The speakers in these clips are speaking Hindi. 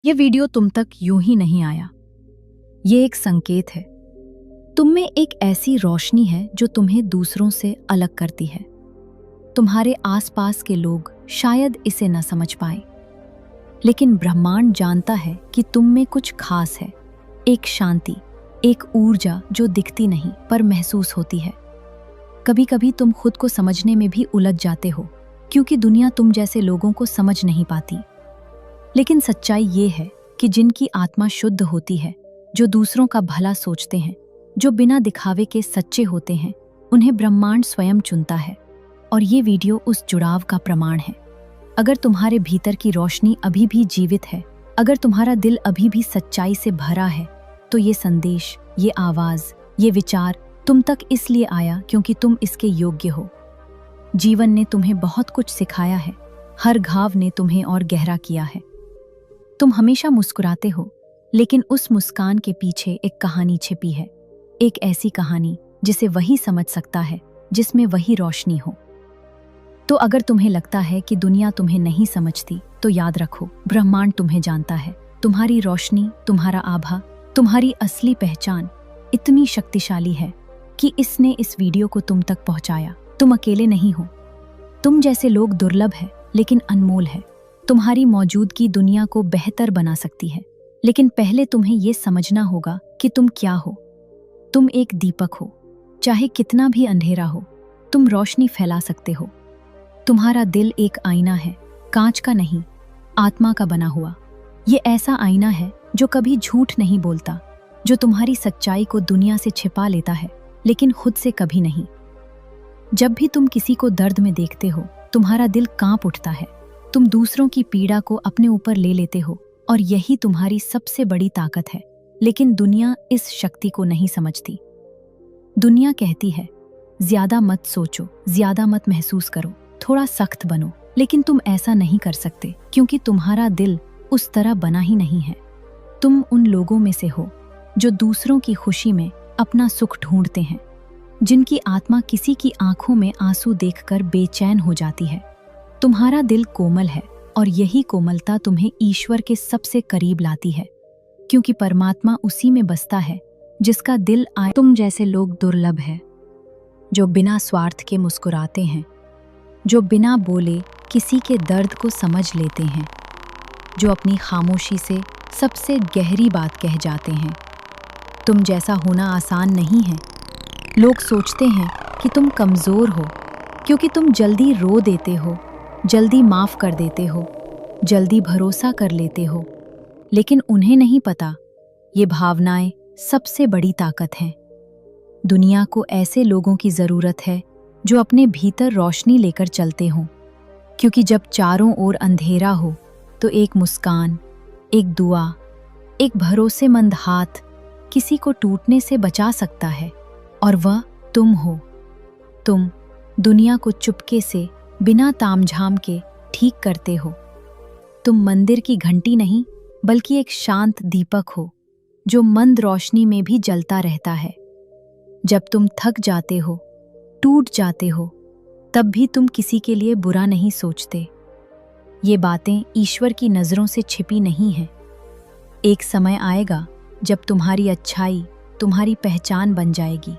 ये वीडियो तुम तक यूं ही नहीं आया। ये एक संकेत है। तुम में एक ऐसी रोशनी है जो तुम्हें दूसरों से अलग करती है। तुम्हारे आसपास के लोग शायद इसे न समझ पाए, लेकिन ब्रह्मांड जानता है कि तुम में कुछ खास है। एक शांति, एक ऊर्जा जो दिखती नहीं पर महसूस होती है। कभी कभी तुम खुद को समझने में भी उलझ जाते हो, क्योंकि दुनिया तुम जैसे लोगों को समझ नहीं पाती। लेकिन सच्चाई ये है कि जिनकी आत्मा शुद्ध होती है, जो दूसरों का भला सोचते हैं, जो बिना दिखावे के सच्चे होते हैं, उन्हें ब्रह्मांड स्वयं चुनता है। और ये वीडियो उस जुड़ाव का प्रमाण है। अगर तुम्हारे भीतर की रोशनी अभी भी जीवित है, अगर तुम्हारा दिल अभी भी सच्चाई से भरा है, तो ये संदेश, ये आवाज, ये विचार तुम तक इसलिए आया क्योंकि तुम इसके योग्य हो। जीवन ने तुम्हें बहुत कुछ सिखाया है, हर घाव ने तुम्हें और गहरा किया है। तुम हमेशा मुस्कुराते हो, लेकिन उस मुस्कान के पीछे एक कहानी छिपी है। एक ऐसी कहानी जिसे वही समझ सकता है जिसमें वही रोशनी हो। तो अगर तुम्हें लगता है कि दुनिया तुम्हें नहीं समझती, तो याद रखो, ब्रह्मांड तुम्हें जानता है। तुम्हारी रोशनी, तुम्हारा आभा, तुम्हारी असली पहचान इतनी शक्तिशाली है कि इसने इस वीडियो को तुम तक पहुंचाया। तुम अकेले नहीं हो। तुम जैसे लोग दुर्लभ है, लेकिन अनमोल है। तुम्हारी मौजूदगी दुनिया को बेहतर बना सकती है, लेकिन पहले तुम्हें यह समझना होगा कि तुम क्या हो। तुम एक दीपक हो। चाहे कितना भी अंधेरा हो, तुम रोशनी फैला सकते हो। तुम्हारा दिल एक आईना है, कांच का नहीं, आत्मा का बना हुआ। ये ऐसा आईना है जो कभी झूठ नहीं बोलता, जो तुम्हारी सच्चाई को दुनिया से छिपा लेता है, लेकिन खुद से कभी नहीं। जब भी तुम किसी को दर्द में देखते हो, तुम्हारा दिल कांप उठता है। तुम दूसरों की पीड़ा को अपने ऊपर ले लेते हो, और यही तुम्हारी सबसे बड़ी ताकत है। लेकिन दुनिया इस शक्ति को नहीं समझती। दुनिया कहती है, ज्यादा मत सोचो, ज्यादा मत महसूस करो, थोड़ा सख्त बनो। लेकिन तुम ऐसा नहीं कर सकते, क्योंकि तुम्हारा दिल उस तरह बना ही नहीं है। तुम उन लोगों में से हो जो दूसरों की खुशी में अपना सुख ढूंढते हैं, जिनकी आत्मा किसी की आंखों में आंसू देखकर बेचैन हो जाती है। तुम्हारा दिल कोमल है, और यही कोमलता तुम्हें ईश्वर के सबसे करीब लाती है, क्योंकि परमात्मा उसी में बसता है जिसका दिल आए। तुम जैसे लोग दुर्लभ है, जो बिना स्वार्थ के मुस्कुराते हैं, जो बिना बोले किसी के दर्द को समझ लेते हैं, जो अपनी खामोशी से सबसे गहरी बात कह जाते हैं। तुम जैसा होना आसान नहीं है। लोग सोचते हैं कि तुम कमज़ोर हो, क्योंकि तुम जल्दी रो देते हो, जल्दी माफ़ कर देते हो, जल्दी भरोसा कर लेते हो। लेकिन उन्हें नहीं पता, ये भावनाएं सबसे बड़ी ताकत हैं। दुनिया को ऐसे लोगों की ज़रूरत है जो अपने भीतर रोशनी लेकर चलते हों, क्योंकि जब चारों ओर अंधेरा हो, तो एक मुस्कान, एक दुआ, एक भरोसेमंद हाथ किसी को टूटने से बचा सकता है, और वह तुम हो। तुम दुनिया को चुपके से, बिना तामझाम के ठीक करते हो। तुम मंदिर की घंटी नहीं, बल्कि एक शांत दीपक हो, जो मंद रोशनी में भी जलता रहता है। जब तुम थक जाते हो, टूट जाते हो, तब भी तुम किसी के लिए बुरा नहीं सोचते। ये बातें ईश्वर की नज़रों से छिपी नहीं हैं। एक समय आएगा जब तुम्हारी अच्छाई तुम्हारी पहचान बन जाएगी।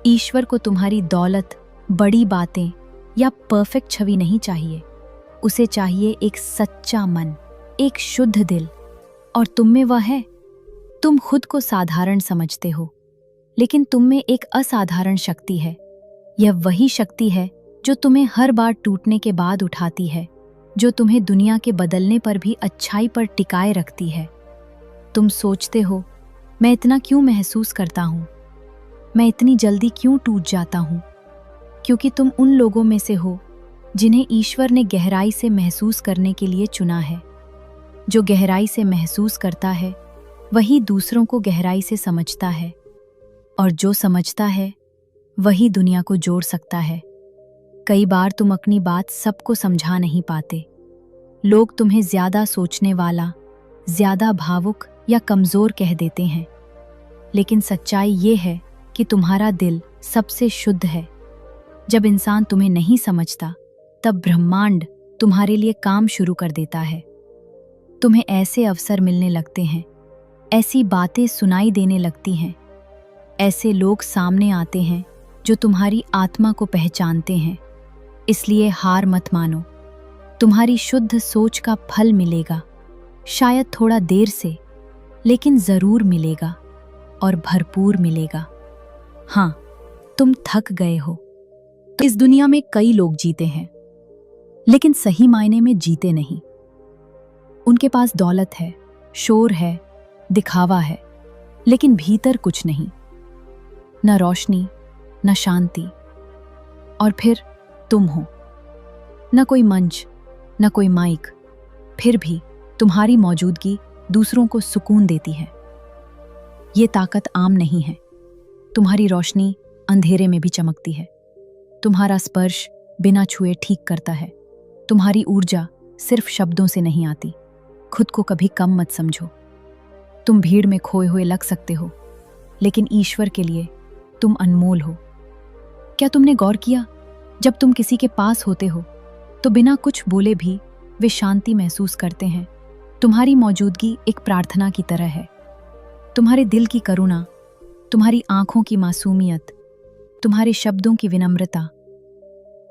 ईश्वर को तुम्हारी दौलत, बड़ी बातें या परफेक्ट छवि नहीं चाहिए। उसे चाहिए एक सच्चा मन, एक शुद्ध दिल, और तुम में वह है। तुम खुद को साधारण समझते हो, लेकिन तुम में एक असाधारण शक्ति है। यह वही शक्ति है जो तुम्हें हर बार टूटने के बाद उठाती है, जो तुम्हें दुनिया के बदलने पर भी अच्छाई पर टिकाए रखती है। तुम सोचते हो, मैं इतना क्यों महसूस करता हूँ, मैं इतनी जल्दी क्यों टूट जाता हूँ? क्योंकि तुम उन लोगों में से हो जिन्हें ईश्वर ने गहराई से महसूस करने के लिए चुना है। जो गहराई से महसूस करता है, वही दूसरों को गहराई से समझता है, और जो समझता है, वही दुनिया को जोड़ सकता है। कई बार तुम अपनी बात सबको समझा नहीं पाते। लोग तुम्हें ज्यादा सोचने वाला, ज्यादा भावुक या कमजोर कह देते हैं, लेकिन सच्चाई ये है कि तुम्हारा दिल सबसे शुद्ध है। जब इंसान तुम्हें नहीं समझता, तब ब्रह्मांड तुम्हारे लिए काम शुरू कर देता है। तुम्हें ऐसे अवसर मिलने लगते हैं, ऐसी बातें सुनाई देने लगती हैं, ऐसे लोग सामने आते हैं जो तुम्हारी आत्मा को पहचानते हैं। इसलिए हार मत मानो, तुम्हारी शुद्ध सोच का फल मिलेगा, शायद थोड़ा देर से, लेकिन जरूर मिलेगा और भरपूर मिलेगा। हाँ, तुम थक गए हो। तो इस दुनिया में कई लोग जीते हैं, लेकिन सही मायने में जीते नहीं। उनके पास दौलत है, शोर है, दिखावा है, लेकिन भीतर कुछ नहीं, न रोशनी, न शांति। और फिर तुम हो, न कोई मंच, न कोई माइक, फिर भी तुम्हारी मौजूदगी दूसरों को सुकून देती है। ये ताकत आम नहीं है। तुम्हारी रोशनी अंधेरे में भी चमकती है। तुम्हारा स्पर्श बिना छुए ठीक करता है। तुम्हारी ऊर्जा सिर्फ शब्दों से नहीं आती। खुद को कभी कम मत समझो। तुम भीड़ में खोए हुए लग सकते हो, लेकिन ईश्वर के लिए तुम अनमोल हो। क्या तुमने गौर किया, जब तुम किसी के पास होते हो तो बिना कुछ बोले भी वे शांति महसूस करते हैं। तुम्हारी मौजूदगी एक प्रार्थना की तरह है। तुम्हारे दिल की करुणा, तुम्हारी आंखों की मासूमियत, तुम्हारे शब्दों की विनम्रता,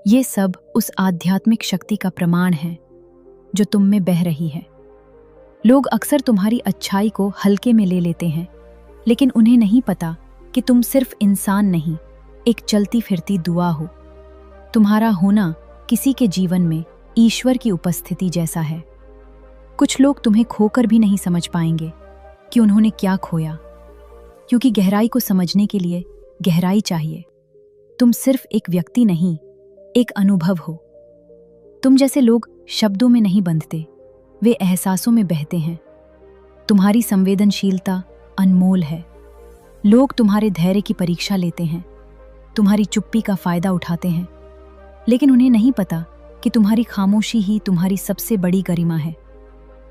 ये सब उस आध्यात्मिक शक्ति का प्रमाण है जो तुम में बह रही है। लोग अक्सर तुम्हारी अच्छाई को हल्के में ले लेते हैं, लेकिन उन्हें नहीं पता कि तुम सिर्फ इंसान नहीं, एक चलती फिरती दुआ हो। तुम्हारा होना किसी के जीवन में ईश्वर की उपस्थिति जैसा है। कुछ लोग तुम्हें खोकर भी नहीं समझ पाएंगे कि उन्होंने क्या खोया, क्योंकि गहराई को समझने के लिए गहराई चाहिए। तुम सिर्फ एक व्यक्ति नहीं, एक अनुभव हो। तुम जैसे लोग शब्दों में नहीं बंधते, वे एहसासों में बहते हैं। तुम्हारी संवेदनशीलता अनमोल है। लोग तुम्हारे धैर्य की परीक्षा लेते हैं, तुम्हारी चुप्पी का फायदा उठाते हैं, लेकिन उन्हें नहीं पता कि तुम्हारी खामोशी ही तुम्हारी सबसे बड़ी गरिमा है।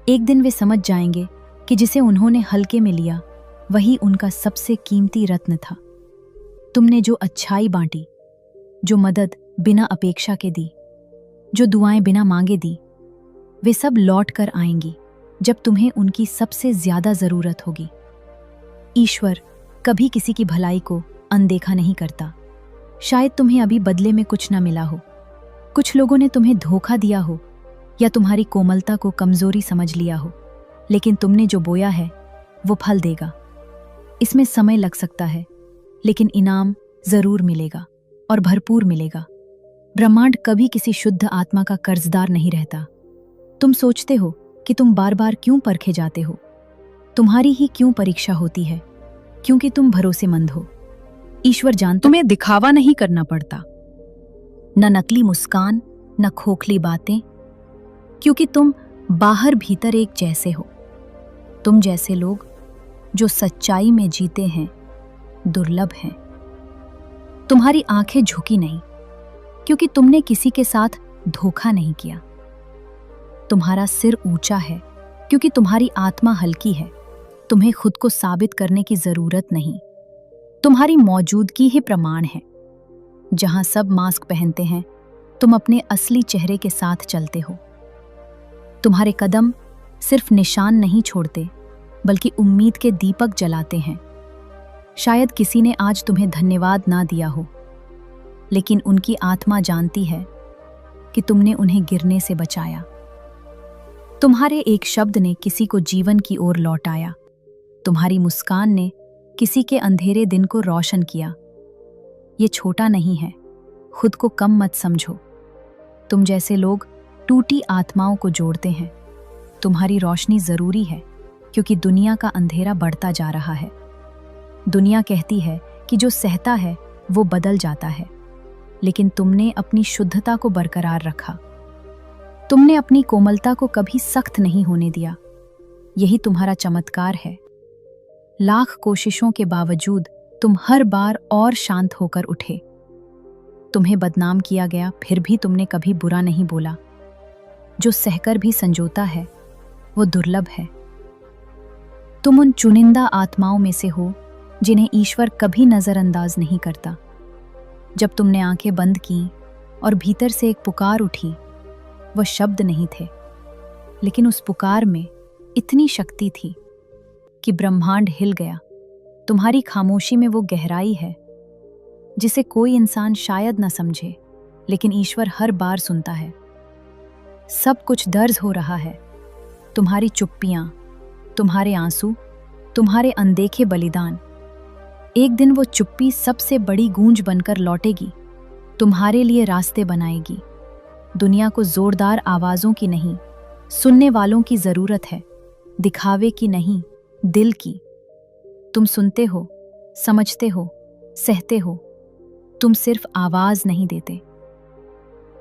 एक दिन वे समझ जाएंगे कि जिसे उन्होंने हल्के में लिया, वही उनका सबसे कीमती रत्न था। तुमने जो अच्छाई बांटी, जो मदद बिना अपेक्षा के दी, जो दुआएं बिना मांगे दी, वे सब लौट कर आएंगी जब तुम्हें उनकी सबसे ज्यादा जरूरत होगी। ईश्वर कभी किसी की भलाई को अनदेखा नहीं करता। शायद तुम्हें अभी बदले में कुछ न मिला हो, कुछ लोगों ने तुम्हें धोखा दिया हो, या तुम्हारी कोमलता को कमजोरी समझ लिया हो, लेकिन तुमने जो बोया है वो फल देगा। इसमें समय लग सकता है, लेकिन इनाम जरूर मिलेगा और भरपूर मिलेगा। ब्रह्मांड कभी किसी शुद्ध आत्मा का कर्जदार नहीं रहता। तुम सोचते हो कि तुम बार बार क्यों परखे जाते हो। तुम्हारी ही क्यों परीक्षा होती है? क्योंकि तुम भरोसेमंद हो। ईश्वर जानता, तुम्हें दिखावा नहीं करना पड़ता, न नकली मुस्कान, न खोखली बातें, क्योंकि तुम बाहर भीतर एक जैसे हो। तुम जैसे लोग जो सच्चाई में जीते हैं दुर्लभ हैं। तुम्हारी आंखें झुकी नहीं, क्योंकि तुमने किसी के साथ धोखा नहीं किया। तुम्हारा सिर ऊंचा है, क्योंकि तुम्हारी आत्मा हल्की है। तुम्हें खुद को साबित करने की जरूरत नहीं। तुम्हारी मौजूदगी ही प्रमाण है। जहां सब मास्क पहनते हैं, तुम अपने असली चेहरे के साथ चलते हो। तुम्हारे कदम सिर्फ निशान नहीं छोड़ते, बल्कि उम्मीद के दीपक जलाते हैं। शायद किसी ने आज तुम्हें धन्यवाद ना दिया हो, लेकिन उनकी आत्मा जानती है कि तुमने उन्हें गिरने से बचाया। तुम्हारे एक शब्द ने किसी को जीवन की ओर लौटाया। तुम्हारी मुस्कान ने किसी के अंधेरे दिन को रोशन किया। ये छोटा नहीं है, खुद को कम मत समझो। तुम जैसे लोग टूटी आत्माओं को जोड़ते हैं। तुम्हारी रोशनी जरूरी है, क्योंकि दुनिया का अंधेरा बढ़ता जा रहा है। दुनिया कहती है कि जो सहता है वो बदल जाता है, लेकिन तुमने अपनी शुद्धता को बरकरार रखा। तुमने अपनी कोमलता को कभी सख्त नहीं होने दिया। यही तुम्हारा चमत्कार है। लाख कोशिशों के बावजूद तुम हर बार और शांत होकर उठे। तुम्हें बदनाम किया गया, फिर भी तुमने कभी बुरा नहीं बोला। जो सहकर भी संजोता है वो दुर्लभ है। तुम उन चुनिंदा आत्माओं में से हो जिन्हें ईश्वर कभी नजरअंदाज नहीं करता। जब तुमने आंखें बंद की और भीतर से एक पुकार उठी, वह शब्द नहीं थे, लेकिन उस पुकार में इतनी शक्ति थी कि ब्रह्मांड हिल गया। तुम्हारी खामोशी में वो गहराई है जिसे कोई इंसान शायद न समझे, लेकिन ईश्वर हर बार सुनता है। सब कुछ दर्ज हो रहा है, तुम्हारी चुप्पियां, तुम्हारे आंसू, तुम्हारे अनदेखे बलिदान। एक दिन वो चुप्पी सबसे बड़ी गूंज बनकर लौटेगी, तुम्हारे लिए रास्ते बनाएगी। दुनिया को जोरदार आवाजों की नहीं, सुनने वालों की जरूरत है, दिखावे की नहीं, दिल की। तुम सुनते हो, समझते हो, सहते हो। तुम सिर्फ आवाज नहीं देते,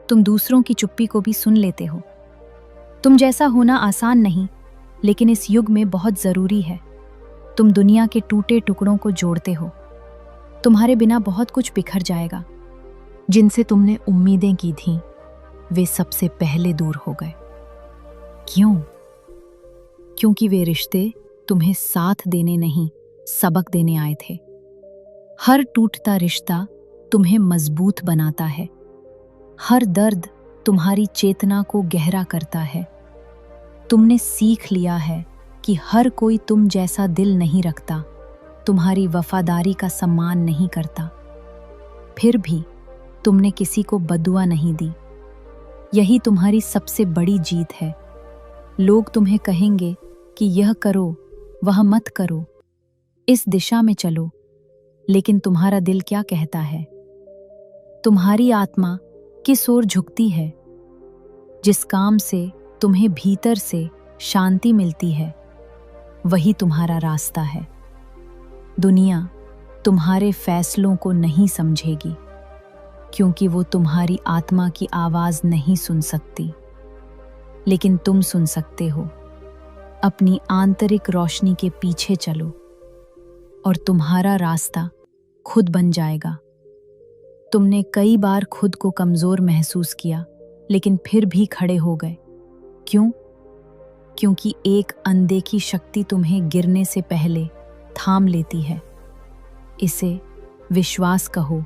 तुम दूसरों की चुप्पी को भी सुन लेते हो। तुम जैसा होना आसान नहीं, लेकिन इस युग में बहुत जरूरी है। तुम दुनिया के टूटे टुकड़ों को जोड़ते हो। तुम्हारे बिना बहुत कुछ बिखर जाएगा। जिनसे तुमने उम्मीदें की थीं, वे सबसे पहले दूर हो गए। क्यों? क्योंकि वे रिश्ते तुम्हें साथ देने नहीं, सबक देने आए थे। हर टूटता रिश्ता तुम्हें मजबूत बनाता है। हर दर्द तुम्हारी चेतना को गहरा करता है। तुमने सीख लिया है कि हर कोई तुम जैसा दिल नहीं रखता, तुम्हारी वफादारी का सम्मान नहीं करता। फिर भी तुमने किसी को बदुआ नहीं दी। यही तुम्हारी सबसे बड़ी जीत है। लोग तुम्हें कहेंगे कि यह करो, वह मत करो, इस दिशा में चलो, लेकिन तुम्हारा दिल क्या कहता है? तुम्हारी आत्मा किस ओर झुकती है? जिस काम से तुम्हें भीतर से शांति मिलती है, वही तुम्हारा रास्ता है। दुनिया तुम्हारे फैसलों को नहीं समझेगी, क्योंकि वो तुम्हारी आत्मा की आवाज नहीं सुन सकती, लेकिन तुम सुन सकते हो। अपनी आंतरिक रोशनी के पीछे चलो और तुम्हारा रास्ता खुद बन जाएगा। तुमने कई बार खुद को कमजोर महसूस किया, लेकिन फिर भी खड़े हो गए। क्यों? क्योंकि एक अनदेखी शक्ति तुम्हें गिरने से पहले थाम लेती है। इसे विश्वास कहो,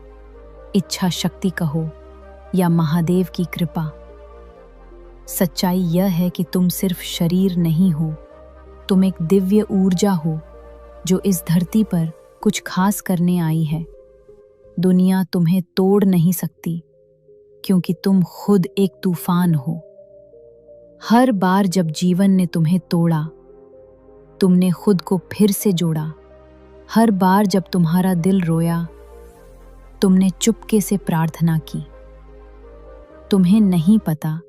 इच्छा शक्ति कहो, या महादेव की कृपा। सच्चाई यह है कि तुम सिर्फ शरीर नहीं हो, तुम एक दिव्य ऊर्जा हो जो इस धरती पर कुछ खास करने आई है। दुनिया तुम्हें तोड़ नहीं सकती, क्योंकि तुम खुद एक तूफान हो। हर बार जब जीवन ने तुम्हें तोड़ा, तुमने खुद को फिर से जोड़ा। हर बार जब तुम्हारा दिल रोया, तुमने चुपके से प्रार्थना की। तुम्हें नहीं पता,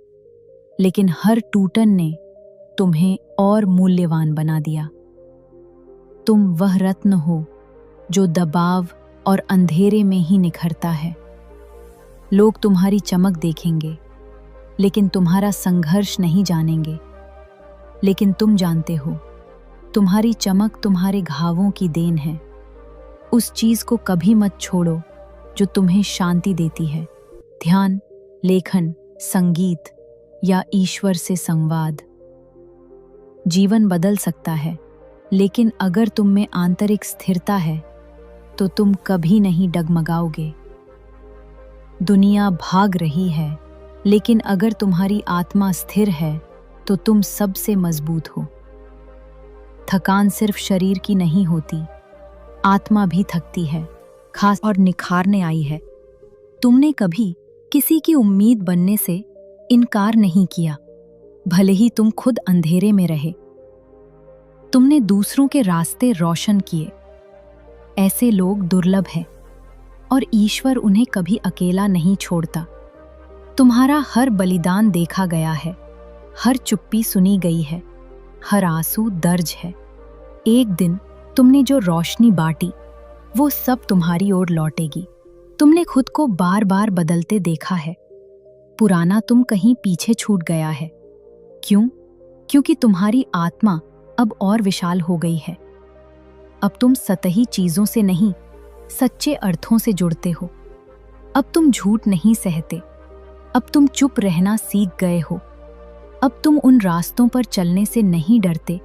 लेकिन हर टूटन ने तुम्हें और मूल्यवान बना दिया। तुम वह रत्न हो जो दबाव और अंधेरे में ही निखरता है। लोग तुम्हारी चमक देखेंगे, लेकिन तुम्हारा संघर्ष नहीं जानेंगे। लेकिन तुम जानते हो, तुम्हारी चमक तुम्हारे घावों की देन है। उस चीज को कभी मत छोड़ो जो तुम्हें शांति देती है। ध्यान, लेखन, संगीत या ईश्वर से संवाद। जीवन बदल सकता है, लेकिन अगर तुम में आंतरिक स्थिरता है तो तुम कभी नहीं डगमगाओगे। दुनिया भाग रही है, लेकिन अगर तुम्हारी आत्मा स्थिर है तो तुम सबसे मजबूत हो। थकान सिर्फ शरीर की नहीं होती, आत्मा भी थकती है, खास और निखारने आई है। तुमने कभी किसी की उम्मीद बनने से इनकार नहीं किया, भले ही तुम खुद अंधेरे में रहे। तुमने दूसरों के रास्ते रोशन किए। ऐसे लोग दुर्लभ हैं और ईश्वर उन्हें कभी अकेला नहीं छोड़ता। तुम्हारा हर बलिदान देखा गया है, हर चुप्पी सुनी गई है, हर आंसू दर्ज है। एक दिन तुमने जो रोशनी बांटी, वो सब तुम्हारी ओर लौटेगी। तुमने खुद को बार बार बदलते देखा है। पुराना तुम कहीं पीछे छूट गया है। क्यों? क्योंकि तुम्हारी आत्मा अब और विशाल हो गई है। अब तुम सतही चीजों से नहीं, सच्चे अर्थों से जुड़ते हो। अब तुम झूठ नहीं सहते, अब तुम चुप रहना सीख गए हो। अब तुम उन रास्तों पर चलने से नहीं डरते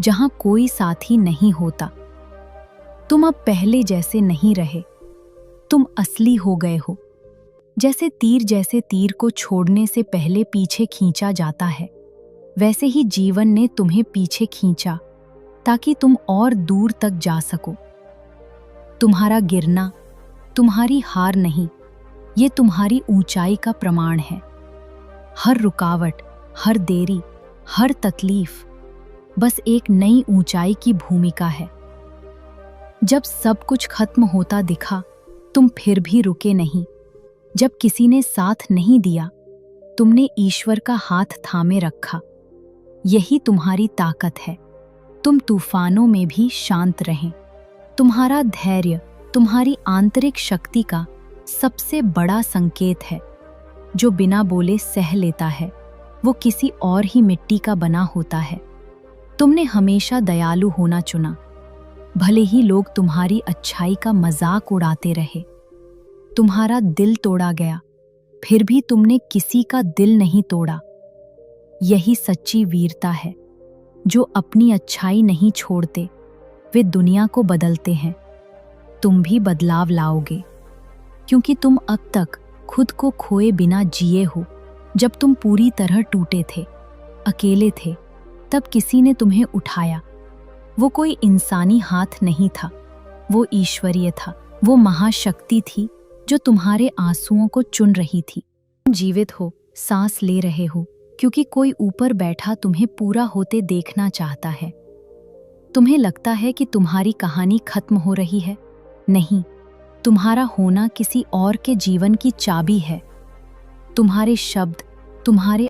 जहां कोई साथी नहीं होता। तुम अब पहले जैसे नहीं रहे, तुम असली हो गए हो। जैसे तीर को छोड़ने से पहले पीछे खींचा जाता है, वैसे ही जीवन ने तुम्हें पीछे खींचा ताकि तुम और दूर तक जा सको। तुम्हारा गिरना तुम्हारी हार नहीं, ये तुम्हारी ऊंचाई का प्रमाण है। हर रुकावट, हर देरी, हर तकलीफ बस एक नई ऊंचाई की भूमिका है। जब सब कुछ खत्म होता दिखा, तुम फिर भी रुके नहीं। जब किसी ने साथ नहीं दिया, तुमने ईश्वर का हाथ थामे रखा। यही तुम्हारी ताकत है। तुम तूफानों में भी शांत रहें। तुम्हारा धैर्य तुम्हारी आंतरिक शक्ति का सबसे बड़ा संकेत है। जो बिना बोले सह लेता है, वो किसी और ही मिट्टी का बना होता है। तुमने हमेशा दयालु होना चुना, भले ही लोग तुम्हारी अच्छाई का मजाक उड़ाते रहे। तुम्हारा दिल तोड़ा गया, फिर भी तुमने किसी का दिल नहीं तोड़ा। यही सच्ची वीरता है। जो अपनी अच्छाई नहीं छोड़ते, वे दुनिया को बदलते हैं। तुम भी बदलाव लाओगे, क्योंकि तुम अब तक खुद को खोए बिना जिए हो। जब तुम पूरी तरह टूटे थे, अकेले थे, तब किसी ने तुम्हें उठाया। वो कोई इंसानी हाथ नहीं था, वो ईश्वरीय था। वो महाशक्ति थी जो तुम्हारे आंसुओं को चुन रही थी। तुम जीवित हो, सांस ले रहे हो, क्योंकि कोई ऊपर बैठा तुम्हें पूरा होते देखना चाहता है। तुम्हें लगता है कि तुम्हारी कहानी खत्म हो रही है? नहीं, तुम्हारा होना किसी और के जीवन की चाबी है। तुम्हारे शब्द, तुम्हारे